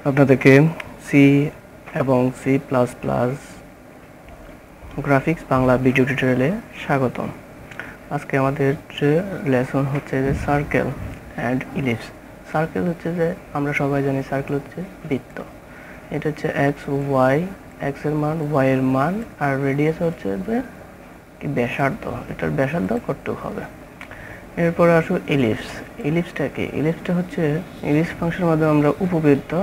আপনাদেরকে সি এবং C plus plus graphics Bangla video টিউটোরিয়ালে স্বাগতম। আজকে আমাদের লেসন হচ্ছে যে সার্কেল অ্যান্ড ইলিপস। সার্কেল হচ্ছে যে আমরা সবাই জানি সার্কেল হচ্ছে বৃত্ত। এটা হচ্ছে এক্স ওয়াই, এক্স এর মান, ওয়াই এর মান, আর রেডিয়াস হচ্ছে যে কি ব্যাসার্ধ। এটার ব্যাসার্ধ কতটুকু হবে। এরপরে আসো ইলিপস। ইলিপসটা কি? ইলিপসটা হচ্ছে ইলিপস ফাংশনের মাধ্যমে আমরা উপবৃত্ত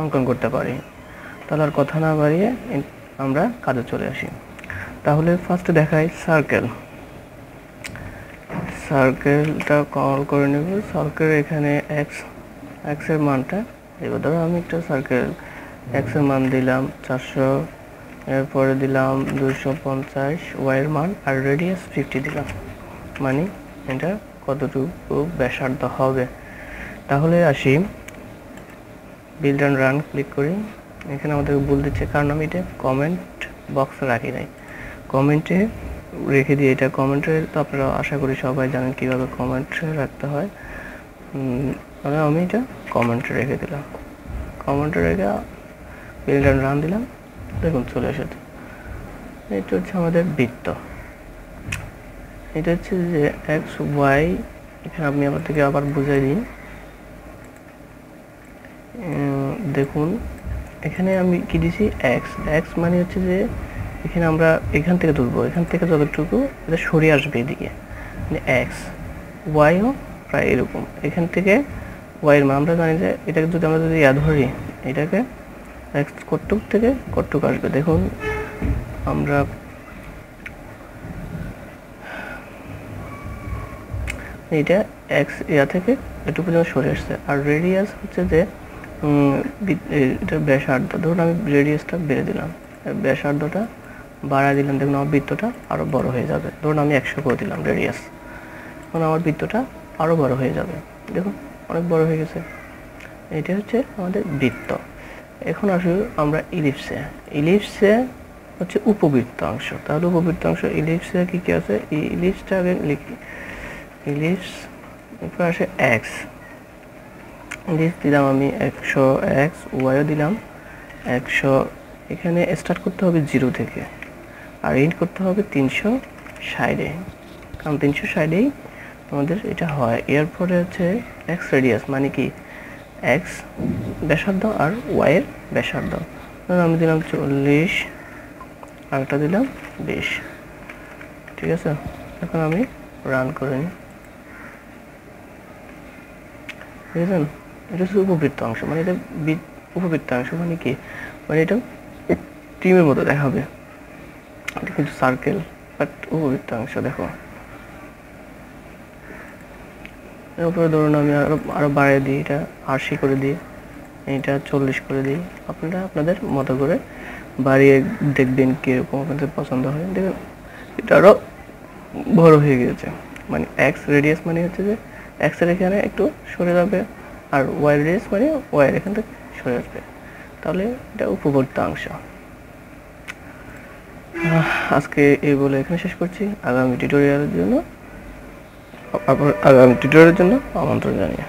অঙ্কন করতে পারি। তাহলে আর কথা না বাড়িয়ে আমরা কাজে চলে আসি। তাহলে ফার্স্টে দেখাই সার্কেল। সার্কেলটা কল করে নেব। সার্কেল এখানে এক্স এর মানটা দেবো। ধরো আমি একটা সার্কেল এক্স এর মান দিলাম 400, এরপরে দিলাম 250, ওয়াই এর মান আর রেডিয়াস 50 দিলাম, মানে এটা কতটুকু ব্যাসার্ধ হবে। তাহলে আসি, বিল্ড অ্যান্ড রান ক্লিক করি। এখানে আমাদের ভুল দিচ্ছে কারণ আমি এটা কমেন্ট বক্সে রাখি নাই, কমেন্টে রেখে দিই। এটা কমেন্টে তো আপনারা আশা করি সবাই জানেন কীভাবে কমেন্ট রাখতে হয়। তাহলে আমি এটা কমেন্টে রেখে দিলাম। কমেন্টে রেখে বিল্ড অ্যান্ড রান দিলাম, দেখুন চলে এসেছে। এটা হচ্ছে আমাদের বৃত্ত। এটা হচ্ছে যে এক্স ওয়াই। এখানে আমি আপনাদেরকে আবার বুঝাই দিই। দেখুন এখানে আমি কি দিছি, এক্স। এক্স মানে হচ্ছে যে এখানে আমরা এখান থেকে তুলবো, এখান থেকে যতটুকু এটা সরিয়ে আসবে এদিকে, মানে এক্স। ওয়াইও প্রায় এরকম, এখান থেকে ওয়াইয়ের মান আমরা জানি যে এটাকে যদি আমরা যদি ধরি, এটাকে এক্স কটুক থেকে কটুক আসবে। দেখুন আমরা এটা এক্স থেকে একটু পর্যন্ত সরে আসছে। আর রেডিয়াস হচ্ছে যে এটা ব্যাসার্ধ। ধরুন আমি রেডিয়াসটা বেড়ে দিলাম, ব্যাসার্ধটা বাড়ায় দিলাম, দেখুন আমার বৃত্তটা আরও বড় হয়ে যাবে। ধরুন আমি 100 করে দিলাম রেডিয়াস, এখন আমার বৃত্তটা আরও বড় হয়ে যাবে। দেখুন অনেক বড় হয়ে গেছে। এটা হচ্ছে আমাদের বৃত্ত। এখন আসলে আমরা ইলিপসে। ইলিপসে হচ্ছে উপবৃত্তাংশ। তাহলে উপবৃত্তাংশ ইলিপসে কী কী আছে, ইলিপসটা আগে লিখি। ইলিপস এরপর আসে এক্স। ইলিপস দিলাম আমি 100 এক্স, ওয়াইও দিলাম 100। এখানে স্টার্ট করতে হবে 0 থেকে আর এন্ড করতে হবে 360-এ, কারণ 360-এই আমাদের এটা হয়। এরপরে হচ্ছে এক্স রেডিয়াস, মানে কি এক্স ব্যাসার্ধ আর ওয়াইয়ের ব্যাসার্ধ। আমি দিলাম 40 আর একটা দিলাম 20। ঠিক আছে, এখন আমি রান করে নিই। বুঝলেন? এটা হচ্ছে উপবৃত্তাংশ, মানে এটা উপবৃত্তাংশ মানে কি, মানে এটা টিমের মতো দেখাবে। এটা কিন্তু সার্কেল, বাট উপবৃত্তাংশ। দেখো এর উপরে ধরুন আমি আরো বাড়িয়ে দিই, এটা 80 করে দিই, এটা 40 করে দিই। আপনারা আপনাদের মতো করে বাড়িয়ে দেখবেন কীরকম আপনাদের পছন্দ হয়। দেখবেন এটা আরও বড় হয়ে গিয়েছে। মানে এক্স রেডিয়াস মানে হচ্ছে যে এক্সের এখানে একটু সরে যাবে, আর ওয়াই রেডিয়াস মানে ওয়াইয়ের এখান থেকে সরে আসবে। তাহলে এটা উপবৃত্তাংশ। আজকে এই বলে এখানে শেষ করছি। আগামী টিউটোরিয়ালের জন্য আমন্ত্রণ জানিয়ে